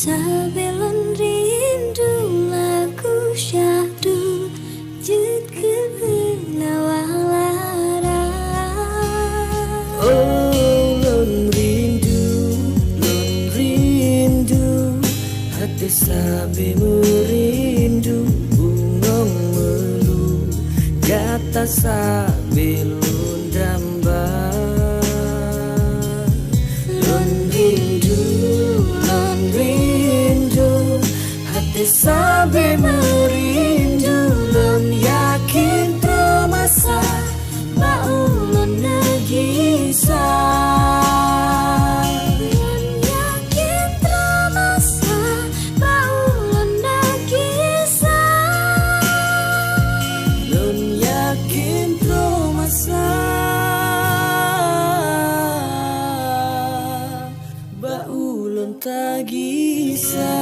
Sabelon rindu lagu syahdu juga nawalara. Oh lon rindu hati sabe merindu bungong melu kata sabe lundamba. Sabe merindu lon yakin termasa maulon negisa. Lon yakin termasa maulon negisa. Lon yakin termasa baulon tagisa.